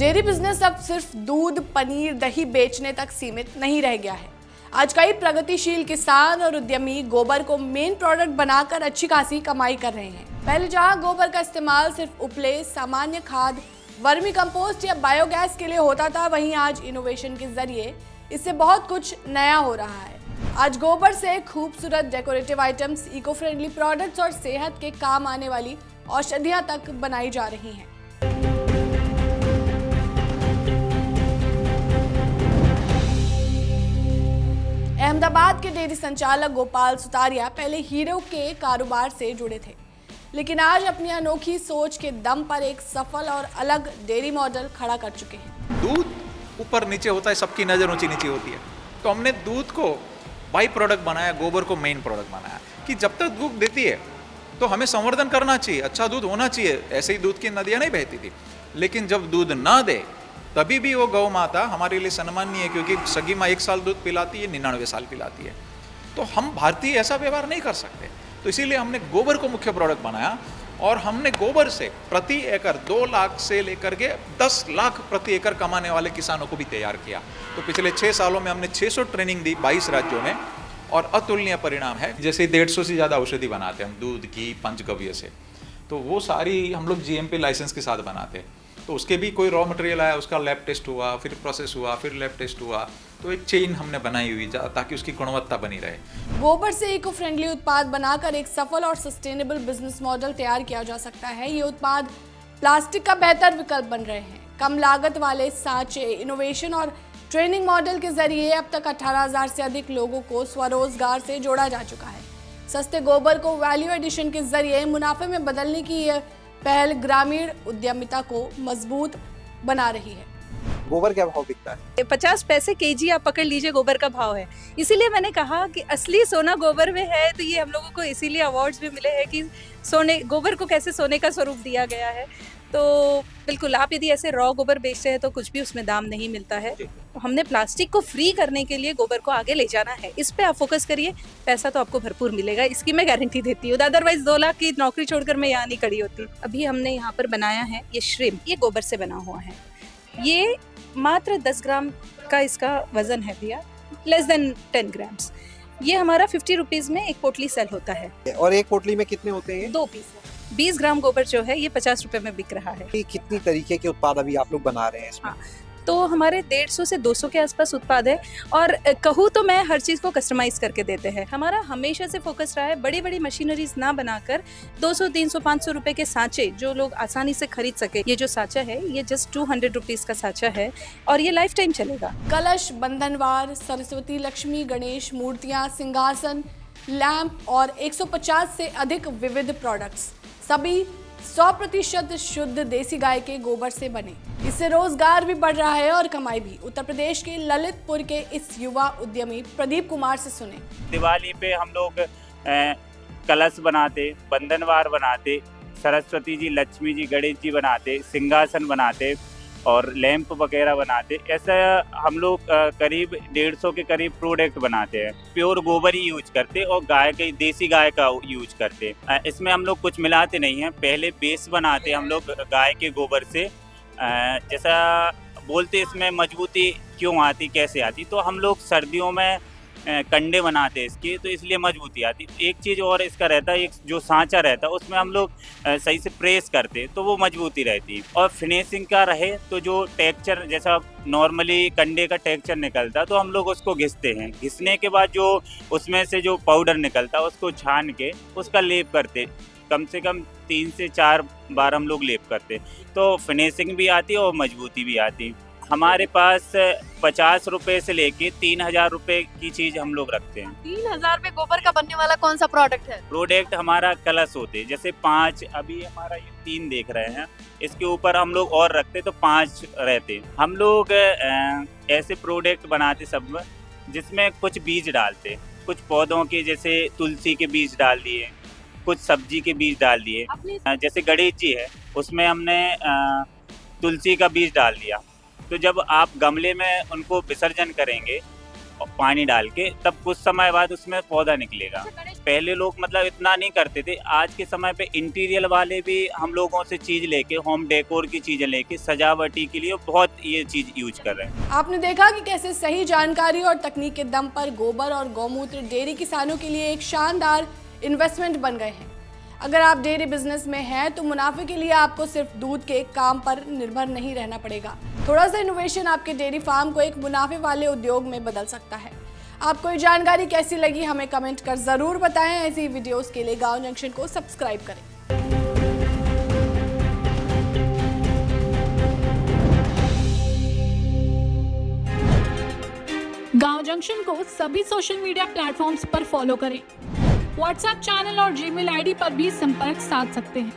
Dairy business अब सिर्फ दूध, पनीर, दही बेचने तक सीमित नहीं रह गया है। आज कई प्रगतिशील किसान और उद्यमी गोबर को मेन प्रोडक्ट बनाकर अच्छी खासी कमाई कर रहे हैं। पहले जहां गोबर का इस्तेमाल सिर्फ उपले, सामान्य खाद, वर्मी कंपोस्ट या बायोगैस के लिए होता था, वहीं आज इनोवेशन के जरिए इससे बहुत कुछ नया हो रहा है। आज गोबर से खूबसूरत decorative items, eco friendly products और सेहत के काम आने वाली औषधियां तक बनाई जा रही हैं। अहमदाबाद के डेयरी संचालक गोपाल सुतारिया पहले हीरो के कारोबार से जुड़े थे, लेकिन आज अपनी अनोखी सोच के दम पर एक सफल और अलग डेयरी मॉडल खड़ा कर चुके हैं। दूध ऊपर नीचे होता है, सबकी नज़र ऊंची नीचे होती है, तो हमने दूध को बाई प्रोडक्ट बनाया, गोबर को मेन प्रोडक्ट बनाया कि जब तक दूध देती है तो हमें संवर्धन करना चाहिए, अच्छा दूध होना चाहिए। ऐसे ही दूध की नदियाँ नहीं बहती थी, लेकिन जब दूध ना दे तभी भी वो गौ माता हमारे लिए सम्माननीय है, क्योंकि सगी माँ 1 साल दूध पिलाती है, 99 साल पिलाती है। तो हम भारतीय ऐसा व्यवहार नहीं कर सकते, तो इसीलिए हमने गोबर को मुख्य प्रोडक्ट बनाया और हमने गोबर से प्रति एकड़ 2 लाख से लेकर के 10 लाख प्रति एकड़ कमाने वाले किसानों को भी तैयार किया। तो पिछले 6 सालों में हमने 600 ट्रेनिंग दी 22 राज्यों में और अतुलनीय परिणाम है। जैसे 150 से ज़्यादा औषधि बनाते हैं हम दूध, घी, पंचगव्य से, तो वो सारी हम लोग GMP लाइसेंस के साथ बनाते हैं। तो उसके भी कोई रॉ मटेरियल आया, उसका लैब टेस्ट हुआ, फिर प्रोसेस हुआ, फिर लैब टेस्ट हुआ, तो एक चेन हमने बनाई हुई ताकि उसकी गुणवत्ता बनी रहे। गोबर से इको फ्रेंडली उत्पाद बनाकर एक सफल और सस्टेनेबल बिजनेस मॉडल तैयार किया जा सकता है। ये उत्पाद प्लास्टिक का बेहतर विकल्प बन रहे हैं। कम लागत वाले सांचे, इनोवेशन और ट्रेनिंग मॉडल के जरिए अब तक 18,000 से अधिक लोगों को स्वरोजगार से जोड़ा जा चुका है। सस्ते गोबर को वैल्यू एडिशन के जरिए मुनाफे में बदलने की यह पहल ग्रामीण उद्यमिता को मजबूत बना रही है। गोबर क्या भाव बिकता है? 50 पैसे केजी आप पकड़ लीजिए गोबर का भाव है। इसीलिए मैंने कहा कि असली सोना गोबर में है, तो ये हम लोगों को इसीलिए अवार्ड्स भी मिले हैं कि गोबर को कैसे सोने का स्वरूप दिया गया है। तो बिल्कुल, आप यदि ऐसे रॉ गोबर बेचते हैं तो कुछ भी उसमें दाम नहीं मिलता है। हमने प्लास्टिक को फ्री करने के लिए गोबर को आगे ले जाना है, इस पे आप फोकस करिए, पैसा तो आपको भरपूर मिलेगा, इसकी मैं गारंटी देती हूँ। अदरवाइज 2 लाख की नौकरी छोड़कर मैं यहाँ नहीं खड़ी होती। अभी हमने यहाँ पर बनाया है ये श्रिम्प, ये गोबर से बना हुआ है। ये मात्र 10 ग्राम का इसका वजन है भैया, लेस देन 10 ग्राम्स। ये हमारा 50 रुपीज में एक पोटली सेल होता है। और एक पोटली में कितने होते हैं? 2 पीस। 20 ग्राम गोबर जो है ये 50 रुपए में बिक रहा है। कितनी तरीके के उत्पाद अभी आप लोग बना रहे हैं इसमें? हाँ, तो हमारे 150 से 200 के आसपास उत्पाद है और कहूँ तो मैं हर चीज़ को कस्टमाइज करके देते हैं। हमारा हमेशा से फोकस रहा है बड़ी बड़ी मशीनरीज ना बनाकर 200, 300, 500 रुपए के सांचे जो लोग आसानी से खरीद सके। ये जो सांचा है ये जस्ट 200 रुपीज़ का सांचा है और ये लाइफ टाइम चलेगा। कलश, बंधनवार, सरस्वती, लक्ष्मी, गणेश मूर्तियाँ, सिंहासन, लैंप और 150 से अधिक विविध प्रोडक्ट्स सभी 100% शुद्ध देसी गाय के गोबर से बने। इससे रोजगार भी बढ़ रहा है और कमाई भी। उत्तर प्रदेश के ललितपुर के इस युवा उद्यमी प्रदीप कुमार से सुने। दिवाली पे हम लोग कलश बनाते, बंधनवार बनाते, सरस्वती जी, लक्ष्मी जी, गणेश जी बनाते, सिंहासन बनाते और लैंप वगैरह बनाते। ऐसा हम लोग करीब 150 के करीब प्रोडक्ट बनाते हैं। प्योर गोबर ही यूज करते और गाय के, देसी गाय का यूज करते। इसमें हम लोग कुछ मिलाते नहीं हैं। पहले बेस बनाते हम लोग गाय के गोबर से। जैसा बोलते इसमें मजबूती क्यों आती, कैसे आती, तो हम लोग सर्दियों में कंडे बनाते हैं इसके, तो इसलिए मजबूती आती। एक चीज़ और इसका रहता है, एक जो सांचा रहता है उसमें हम लोग सही से प्रेस करते तो वो मजबूती रहती है। और फिनिशिंग का रहे तो जो टेक्सचर, जैसा नॉर्मली कंडे का टेक्सचर निकलता तो हम लोग उसको घिसते हैं। घिसने के बाद जो उसमें से जो पाउडर निकलता उसको छान के उसका लेप करते। कम से कम 3 से 4 बार हम लोग लेप करते, तो फिनिशिंग भी आती है और मजबूती भी आती। हमारे पास 50 रुपए से लेके 3,000 रुपए की चीज हम लोग रखते हैं। 3,000 में गोबर का बनने वाला कौन सा प्रोडक्ट है? प्रोडक्ट हमारा कलश होते, जैसे 5, अभी हमारा ये 3 देख रहे हैं, इसके ऊपर हम लोग और रखते तो 5 रहते। हम लोग ऐसे प्रोडक्ट बनाते सब जिसमें कुछ बीज डालते, कुछ पौधों के, जैसे तुलसी के बीज डाल दिए, कुछ सब्जी के बीज डाल दिए। जैसे गणेश जी है उसमें हमने तुलसी का बीज डाल दिया, तो जब आप गमले में उनको विसर्जन करेंगे और पानी डाल के, तब कुछ समय बाद उसमें पौधा निकलेगा। गणेश पहले लोग मतलब इतना नहीं करते थे। आज के समय पे इंटीरियर वाले भी हम लोगों से चीज़ लेके, होम डेकोर की चीज़ें लेके सजावटी के लिए बहुत ये चीज़ यूज कर रहे हैं। आपने देखा कि कैसे सही जानकारी और तकनीक के दम पर गोबर और गौमूत्र डेयरी किसानों के लिए एक शानदार इन्वेस्टमेंट बन गए हैं। अगर आप डेयरी बिजनेस में हैं तो मुनाफे के लिए आपको सिर्फ दूध के काम पर निर्भर नहीं रहना पड़ेगा। थोड़ा सा इनोवेशन आपके डेयरी फार्म को एक मुनाफे वाले उद्योग में बदल सकता है। आपको ये जानकारी कैसी लगी हमें कमेंट कर जरूर बताएं। ऐसी वीडियोस के लिए गांव जंक्शन को सब्सक्राइब करें। गांव जंक्शन को सभी सोशल मीडिया प्लेटफॉर्म्स पर फॉलो करें। व्हाट्सएप चैनल और जीमेल आईडी पर भी संपर्क साध सकते हैं।